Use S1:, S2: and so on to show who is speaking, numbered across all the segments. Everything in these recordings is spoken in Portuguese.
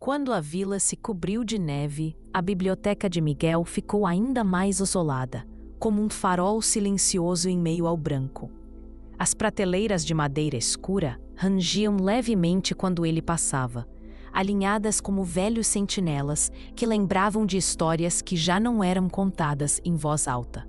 S1: Quando a vila se cobriu de neve, a biblioteca de Miguel ficou ainda mais isolada, como um farol silencioso em meio ao branco. As prateleiras de madeira escura rangiam levemente quando ele passava, alinhadas como velhos sentinelas que lembravam de histórias que já não eram contadas em voz alta.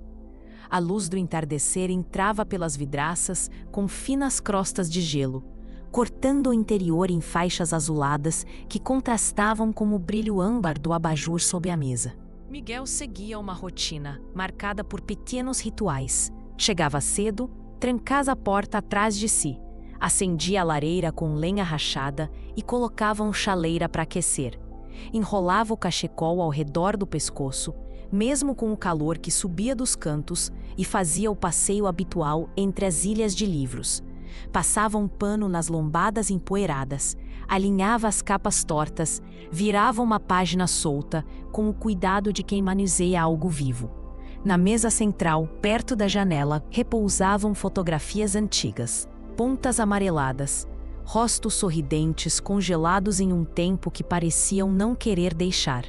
S1: A luz do entardecer entrava pelas vidraças com finas crostas de gelo, cortando o interior em faixas azuladas que contrastavam com o brilho âmbar do abajur sob a mesa. Miguel seguia uma rotina marcada por pequenos rituais. Chegava cedo, trancava a porta atrás de si, acendia a lareira com lenha rachada e colocava uma chaleira para aquecer. Enrolava o cachecol ao redor do pescoço, mesmo com o calor que subia dos cantos, e fazia o passeio habitual entre as ilhas de livros. Passava um pano nas lombadas empoeiradas, alinhava as capas tortas, virava uma página solta, com o cuidado de quem manuseia algo vivo. Na mesa central, perto da janela, repousavam fotografias antigas, pontas amareladas, rostos sorridentes congelados em um tempo que pareciam não querer deixar.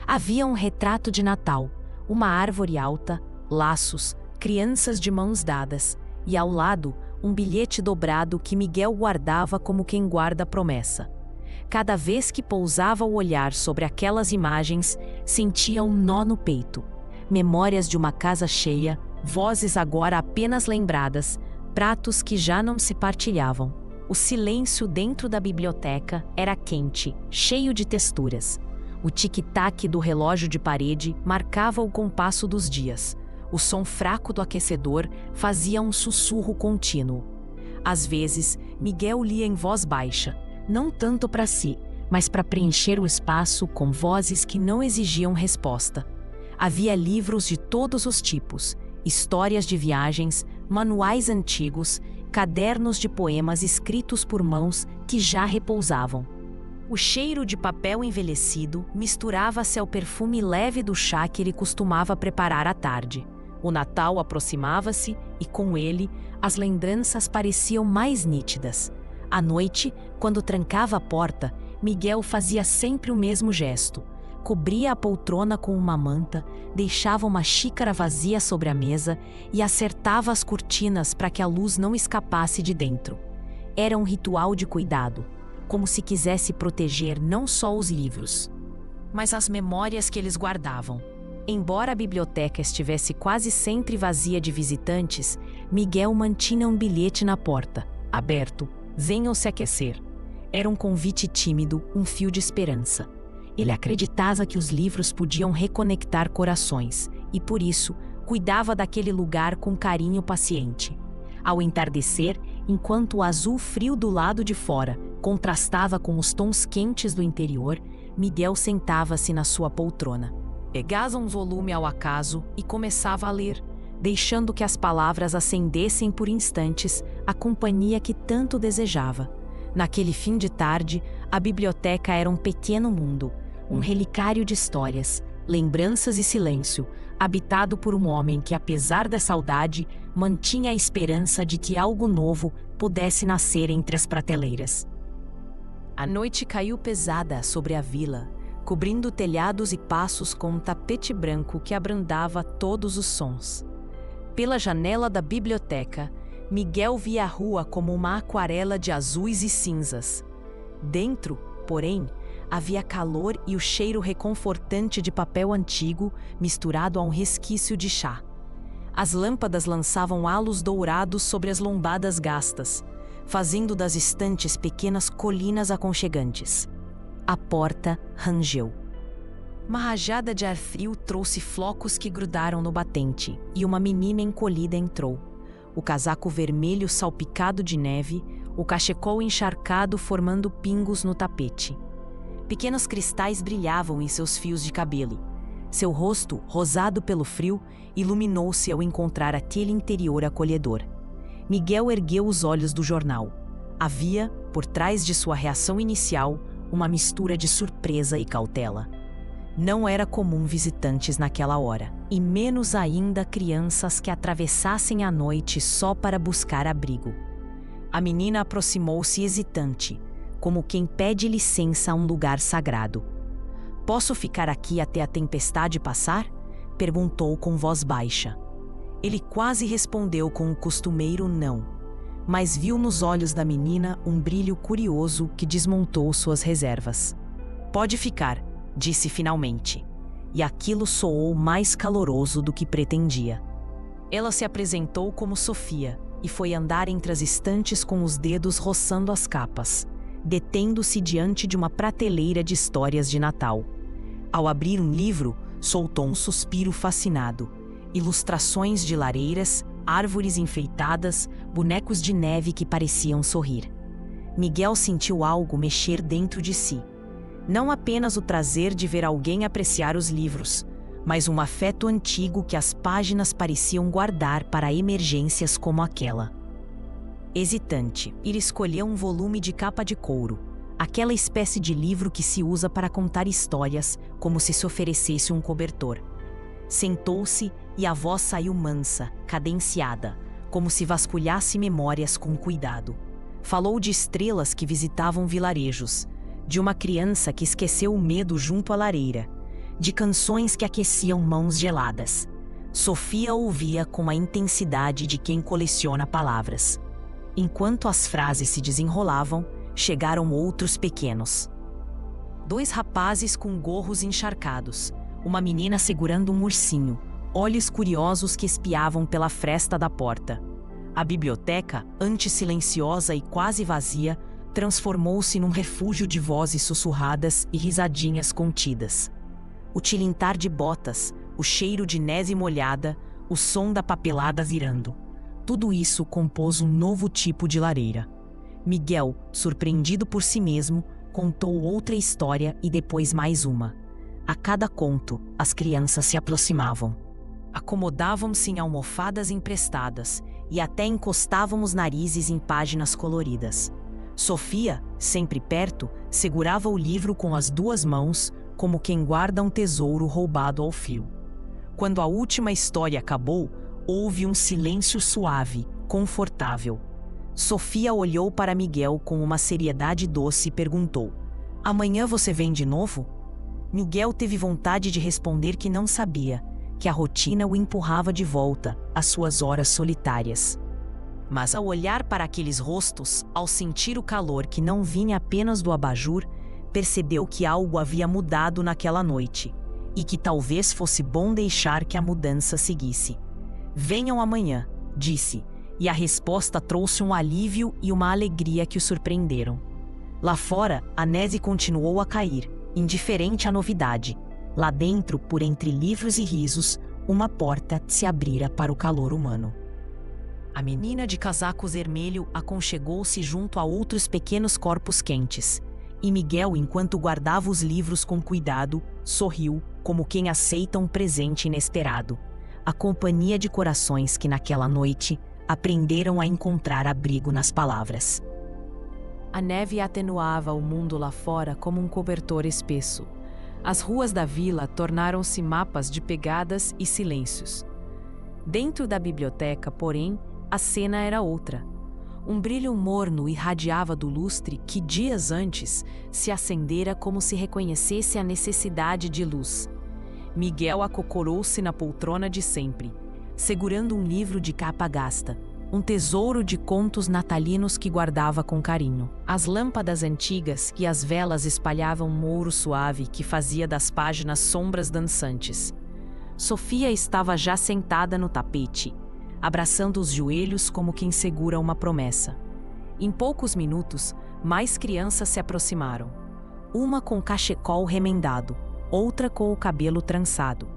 S1: Havia um retrato de Natal, uma árvore alta, laços, crianças de mãos dadas, e ao lado, um bilhete dobrado que Miguel guardava como quem guarda a promessa. Cada vez que pousava o olhar sobre aquelas imagens, sentia um nó no peito. Memórias de uma casa cheia, vozes agora apenas lembradas, pratos que já não se partilhavam. O silêncio dentro da biblioteca era quente, cheio de texturas. O tic-tac do relógio de parede marcava o compasso dos dias. O som fraco do aquecedor fazia um sussurro contínuo. Às vezes, Miguel lia em voz baixa, não tanto para si, mas para preencher o espaço com vozes que não exigiam resposta. Havia livros de todos os tipos, histórias de viagens, manuais antigos, cadernos de poemas escritos por mãos que já repousavam. O cheiro de papel envelhecido misturava-se ao perfume leve do chá que ele costumava preparar à tarde. O Natal aproximava-se e, com ele, as lembranças pareciam mais nítidas. À noite, quando trancava a porta, Miguel fazia sempre o mesmo gesto. Cobria a poltrona com uma manta, deixava uma xícara vazia sobre a mesa e acertava as cortinas para que a luz não escapasse de dentro. Era um ritual de cuidado, como se quisesse proteger não só os livros, mas as memórias que eles guardavam. Embora a biblioteca estivesse quase sempre vazia de visitantes, Miguel mantinha um bilhete na porta, aberto: "Venham se aquecer". Era um convite tímido, um fio de esperança. Ele acreditava que os livros podiam reconectar corações, e por isso, cuidava daquele lugar com carinho paciente. Ao entardecer, enquanto o azul frio do lado de fora contrastava com os tons quentes do interior, Miguel sentava-se na sua poltrona. Pegava um volume ao acaso e começava a ler, deixando que as palavras acendessem por instantes a companhia que tanto desejava. Naquele fim de tarde, a biblioteca era um pequeno mundo, um relicário de histórias, lembranças e silêncio, habitado por um homem que, apesar da saudade, mantinha a esperança de que algo novo pudesse nascer entre as prateleiras. A noite caiu pesada sobre a vila, cobrindo telhados e passos com um tapete branco que abrandava todos os sons. Pela janela da biblioteca, Miguel via a rua como uma aquarela de azuis e cinzas. Dentro, porém, havia calor e o cheiro reconfortante de papel antigo misturado a um resquício de chá. As lâmpadas lançavam halos dourados sobre as lombadas gastas, fazendo das estantes pequenas colinas aconchegantes. A porta rangeu. Uma rajada de ar frio trouxe flocos que grudaram no batente, e uma menina encolhida entrou. O casaco vermelho salpicado de neve, o cachecol encharcado formando pingos no tapete. Pequenos cristais brilhavam em seus fios de cabelo. Seu rosto, rosado pelo frio, iluminou-se ao encontrar aquele interior acolhedor. Miguel ergueu os olhos do jornal. Havia, por trás de sua reação inicial, uma mistura de surpresa e cautela. Não era comum visitantes naquela hora, e menos ainda crianças que atravessassem a noite só para buscar abrigo. A menina aproximou-se hesitante, como quem pede licença a um lugar sagrado. "Posso ficar aqui até a tempestade passar?" perguntou com voz baixa. Ele quase respondeu com o costumeiro não, mas viu nos olhos da menina um brilho curioso que desmontou suas reservas. "Pode ficar", disse finalmente, e aquilo soou mais caloroso do que pretendia. Ela se apresentou como Sofia e foi andar entre as estantes com os dedos roçando as capas, detendo-se diante de uma prateleira de histórias de Natal. Ao abrir um livro, soltou um suspiro fascinado. Ilustrações de lareiras, árvores enfeitadas, bonecos de neve que pareciam sorrir. Miguel sentiu algo mexer dentro de si. Não apenas o prazer de ver alguém apreciar os livros, mas um afeto antigo que as páginas pareciam guardar para emergências como aquela. Hesitante, ele escolheu um volume de capa de couro, aquela espécie de livro que se usa para contar histórias, como se oferecesse um cobertor. Sentou-se e a voz saiu mansa, cadenciada, como se vasculhasse memórias com cuidado. Falou de estrelas que visitavam vilarejos, de uma criança que esqueceu o medo junto à lareira, de canções que aqueciam mãos geladas. Sofia ouvia com a intensidade de quem coleciona palavras. Enquanto as frases se desenrolavam, chegaram outros pequenos. 2 rapazes com gorros encharcados, uma menina segurando um ursinho, olhos curiosos que espiavam pela fresta da porta. A biblioteca, antes silenciosa e quase vazia, transformou-se num refúgio de vozes sussurradas e risadinhas contidas. O tilintar de botas, o cheiro de neve molhada, o som da papelada virando. Tudo isso compôs um novo tipo de lareira. Miguel, surpreendido por si mesmo, contou outra história e depois mais uma. A cada conto, as crianças se aproximavam. Acomodavam-se em almofadas emprestadas e até encostavam os narizes em páginas coloridas. Sofia, sempre perto, segurava o livro com as 2 mãos, como quem guarda um tesouro roubado ao fio. Quando a última história acabou, houve um silêncio suave, confortável. Sofia olhou para Miguel com uma seriedade doce e perguntou: "Amanhã você vem de novo?" Miguel teve vontade de responder que não sabia, que a rotina o empurrava de volta às suas horas solitárias. Mas ao olhar para aqueles rostos, ao sentir o calor que não vinha apenas do abajur, percebeu que algo havia mudado naquela noite, e que talvez fosse bom deixar que a mudança seguisse. "Venham amanhã", disse, e a resposta trouxe um alívio e uma alegria que o surpreenderam. Lá fora, a neve continuou a cair, indiferente à novidade. Lá dentro, por entre livros e risos, uma porta se abrira para o calor humano. A menina de casaco vermelho aconchegou-se junto a outros pequenos corpos quentes, e Miguel, enquanto guardava os livros com cuidado, sorriu, como quem aceita um presente inesperado. A companhia de corações que naquela noite aprenderam a encontrar abrigo nas palavras. A neve atenuava o mundo lá fora como um cobertor espesso. As ruas da vila tornaram-se mapas de pegadas e silêncios. Dentro da biblioteca, porém, a cena era outra. Um brilho morno irradiava do lustre que, dias antes, se acendera como se reconhecesse a necessidade de luz. Miguel acocorou-se na poltrona de sempre, segurando um livro de capa gasta, um tesouro de contos natalinos que guardava com carinho. As lâmpadas antigas e as velas espalhavam um ouro suave que fazia das páginas sombras dançantes. Sofia estava já sentada no tapete, abraçando os joelhos como quem segura uma promessa. Em poucos minutos, mais crianças se aproximaram. Uma com cachecol remendado, outra com o cabelo trançado.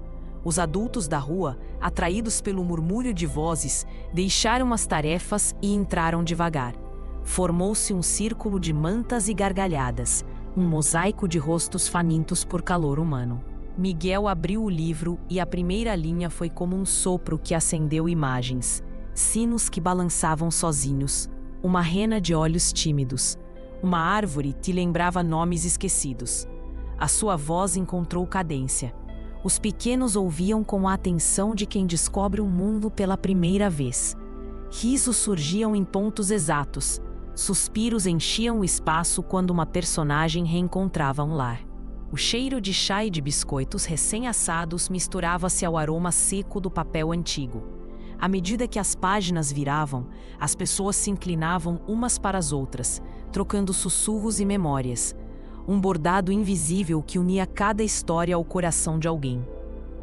S1: Os adultos da rua, atraídos pelo murmúrio de vozes, deixaram as tarefas e entraram devagar. Formou-se um círculo de mantas e gargalhadas, um mosaico de rostos famintos por calor humano. Miguel abriu o livro e a primeira linha foi como um sopro que acendeu imagens, sinos que balançavam sozinhos, uma rena de olhos tímidos, uma árvore que lembrava nomes esquecidos. A sua voz encontrou cadência. Os pequenos ouviam com a atenção de quem descobre um mundo pela primeira vez. Risos surgiam em pontos exatos, Suspiros enchiam o espaço quando uma personagem reencontrava um lar. O cheiro de chá e de biscoitos recém-assados misturava-se ao aroma seco do papel antigo. À medida que as páginas viravam, as pessoas se inclinavam umas para as outras, trocando sussurros e memórias. Um bordado invisível que unia cada história ao coração de alguém.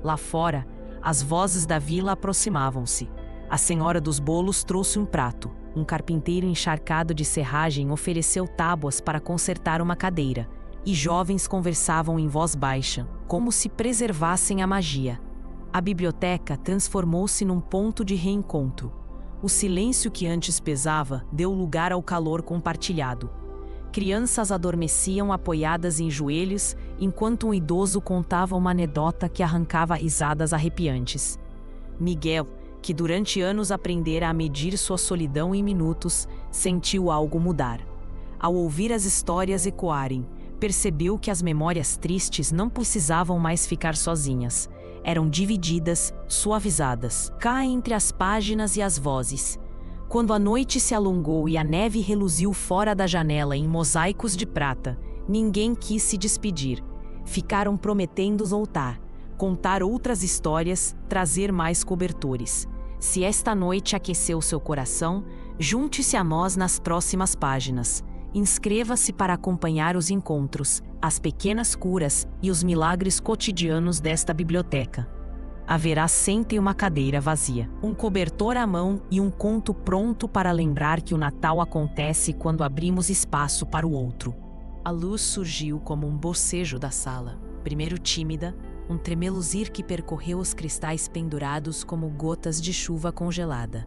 S1: Lá fora, as vozes da vila aproximavam-se. A senhora dos bolos trouxe um prato. Um carpinteiro encharcado de serragem ofereceu tábuas para consertar uma cadeira, e jovens conversavam em voz baixa, como se preservassem a magia. A biblioteca transformou-se num ponto de reencontro. O silêncio que antes pesava deu lugar ao calor compartilhado. Crianças adormeciam apoiadas em joelhos, enquanto um idoso contava uma anedota que arrancava risadas arrepiantes. Miguel, que durante anos aprendera a medir sua solidão em minutos, sentiu algo mudar. Ao ouvir as histórias ecoarem, percebeu que as memórias tristes não precisavam mais ficar sozinhas. Eram divididas, suavizadas, cá entre as páginas e as vozes. Quando a noite se alongou e a neve reluziu fora da janela em mosaicos de prata, ninguém quis se despedir. Ficaram prometendo voltar, contar outras histórias, trazer mais cobertores. Se esta noite aqueceu seu coração, junte-se a nós nas próximas páginas. Inscreva-se para acompanhar os encontros, as pequenas curas e os milagres cotidianos desta biblioteca. Haverá sempre uma cadeira vazia, um cobertor à mão e um conto pronto para lembrar que o Natal acontece quando abrimos espaço para o outro. A luz surgiu como um bocejo da sala, primeiro tímida, um tremeluzir que percorreu os cristais pendurados como gotas de chuva congelada.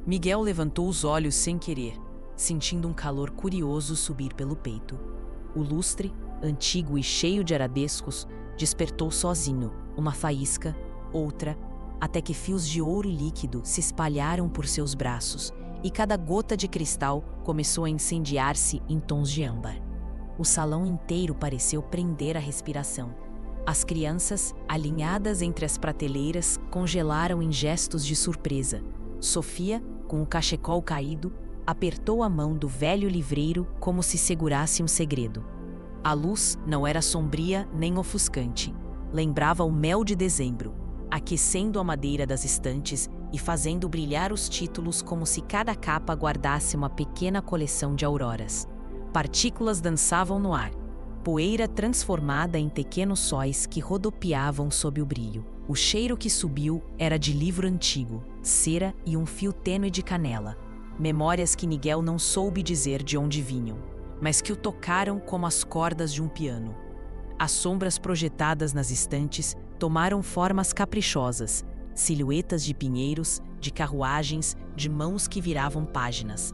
S1: Miguel levantou os olhos sem querer, sentindo um calor curioso subir pelo peito. O lustre, antigo e cheio de arabescos, despertou sozinho, uma faísca, outra, até que fios de ouro líquido se espalharam por seus braços, e cada gota de cristal começou a incendiar-se em tons de âmbar. O salão inteiro pareceu prender a respiração. As crianças, alinhadas entre as prateleiras, congelaram em gestos de surpresa. Sofia, com o cachecol caído, apertou a mão do velho livreiro como se segurasse um segredo. A luz não era sombria nem ofuscante. Lembrava o mel de dezembro, aquecendo a madeira das estantes e fazendo brilhar os títulos como se cada capa guardasse uma pequena coleção de auroras. Partículas dançavam no ar, poeira transformada em pequenos sóis que rodopiavam sob o brilho. O cheiro que subiu era de livro antigo, cera e um fio tênue de canela. Memórias que Miguel não soube dizer de onde vinham, mas que o tocaram como as cordas de um piano. As sombras projetadas nas estantes tomaram formas caprichosas, silhuetas de pinheiros, de carruagens, de mãos que viravam páginas.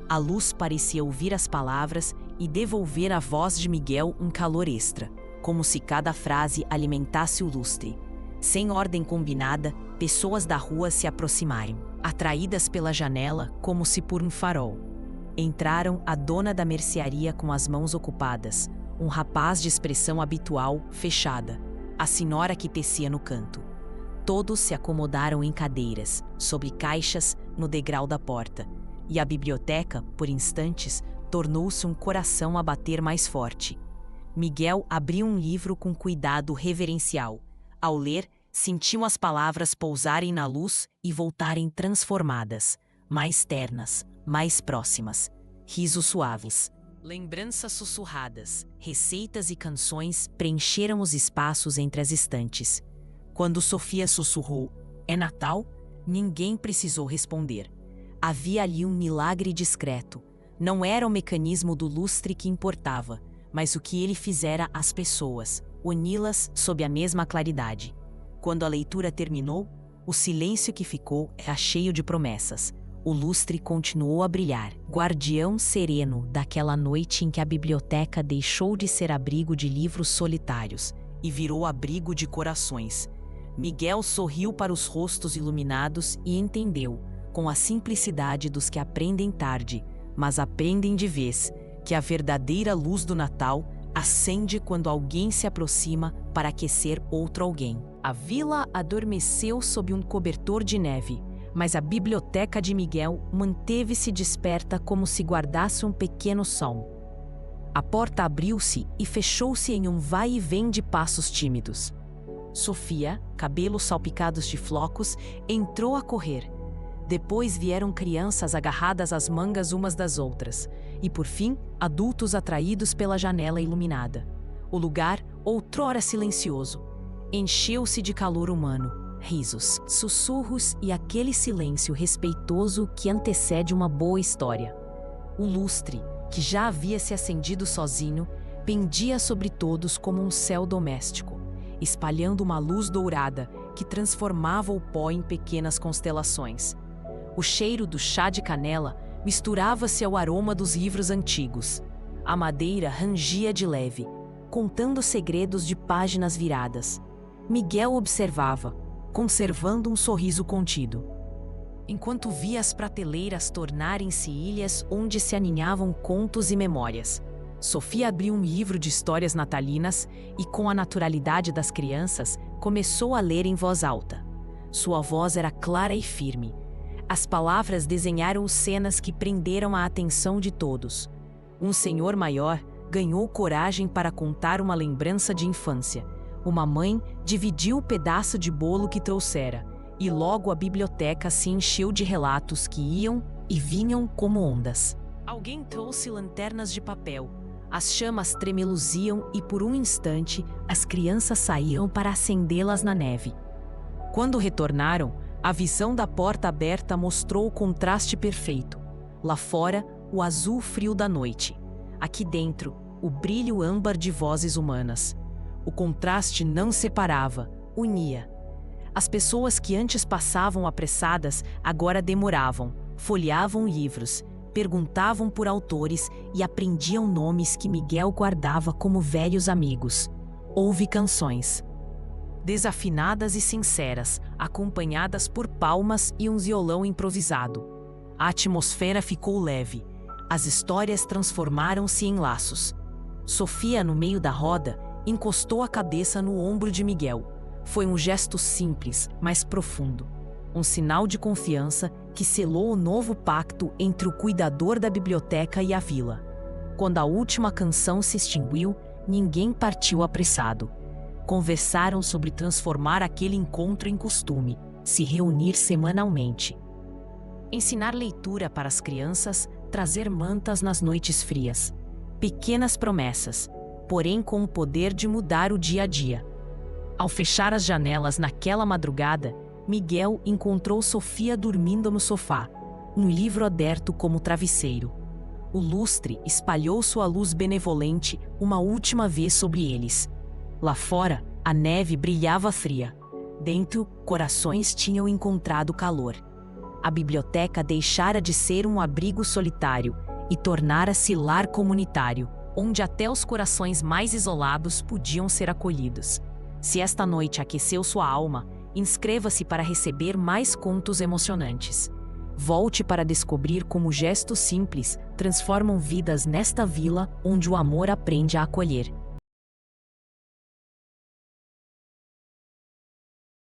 S1: A luz parecia ouvir as palavras e devolver à voz de Miguel um calor extra, como se cada frase alimentasse o lustre. Sem ordem combinada, pessoas da rua se aproximaram, atraídas pela janela como se por um farol. Entraram a dona da mercearia com as mãos ocupadas, um rapaz de expressão habitual, fechada, a senhora que tecia no canto. Todos se acomodaram em cadeiras, sob caixas, no degrau da porta, e a biblioteca, por instantes, tornou-se um coração a bater mais forte. Miguel abriu um livro com cuidado reverencial. Ao ler, sentiu as palavras pousarem na luz e voltarem transformadas, mais ternas, mais próximas. Risos suaves, lembranças sussurradas, receitas e canções preencheram os espaços entre as estantes. Quando Sofia sussurrou, "É Natal?", ninguém precisou responder. Havia ali um milagre discreto. Não era o mecanismo do lustre que importava, mas o que ele fizera às pessoas, uni-las sob a mesma claridade. Quando a leitura terminou, o silêncio que ficou era cheio de promessas. O lustre continuou a brilhar, guardião sereno daquela noite em que a biblioteca deixou de ser abrigo de livros solitários e virou abrigo de corações. Miguel sorriu para os rostos iluminados e entendeu, com a simplicidade dos que aprendem tarde, mas aprendem de vez, que a verdadeira luz do Natal acende quando alguém se aproxima para aquecer outro alguém. A vila adormeceu sob um cobertor de neve. mas a biblioteca de Miguel manteve-se desperta como se guardasse um pequeno som. A porta abriu-se e fechou-se em um vai e vem de passos tímidos. Sofia, cabelos salpicados de flocos, entrou a correr. Depois vieram crianças agarradas às mangas umas das outras, e por fim, adultos atraídos pela janela iluminada. O lugar, outrora silencioso, encheu-se de calor humano, risos, sussurros e aquele silêncio respeitoso que antecede uma boa história. O lustre, que já havia se acendido sozinho, pendia sobre todos como um céu doméstico, espalhando uma luz dourada que transformava o pó em pequenas constelações. O cheiro do chá de canela misturava-se ao aroma dos livros antigos. A madeira rangia de leve, contando segredos de páginas viradas. Miguel observava, conservando um sorriso contido, enquanto via as prateleiras tornarem-se ilhas onde se aninhavam contos e memórias. Sofia abriu um livro de histórias natalinas e, com a naturalidade das crianças, começou a ler em voz alta. Sua voz era clara e firme. As palavras desenharam cenas que prenderam a atenção de todos. Um senhor maior ganhou coragem para contar uma lembrança de infância. Uma mãe dividiu o pedaço de bolo que trouxera, e logo a biblioteca se encheu de relatos que iam e vinham como ondas. Alguém trouxe lanternas de papel. As chamas tremeluziam e, por um instante, as crianças saíam para acendê-las na neve. Quando retornaram, a visão da porta aberta mostrou o contraste perfeito. Lá fora, o azul frio da noite. Aqui dentro, o brilho âmbar de vozes humanas. O contraste não separava, unia. As pessoas que antes passavam apressadas agora demoravam, folheavam livros, perguntavam por autores e aprendiam nomes que Miguel guardava como velhos amigos. Houve canções desafinadas e sinceras, acompanhadas por palmas e um violão improvisado. A atmosfera ficou leve. As histórias transformaram-se em laços. Sofia, no meio da roda, encostou a cabeça no ombro de Miguel. Foi um gesto simples, mas profundo. Um sinal de confiança que selou o novo pacto entre o cuidador da biblioteca e a vila. Quando a última canção se extinguiu, ninguém partiu apressado. Conversaram sobre transformar aquele encontro em costume, se reunir semanalmente. Ensinar leitura para as crianças, trazer mantas nas noites frias. Pequenas promessas, porém com o poder de mudar o dia a dia. Ao fechar as janelas naquela madrugada, Miguel encontrou Sofia dormindo no sofá, um livro aberto como travesseiro. O lustre espalhou sua luz benevolente uma última vez sobre eles. Lá fora, a neve brilhava fria. Dentro, corações tinham encontrado calor. A biblioteca deixara de ser um abrigo solitário e tornara-se lar comunitário, onde até os corações mais isolados podiam ser acolhidos. Se esta noite aqueceu sua alma, inscreva-se para receber mais contos emocionantes. Volte para descobrir como gestos simples transformam vidas nesta vila onde o amor aprende a acolher.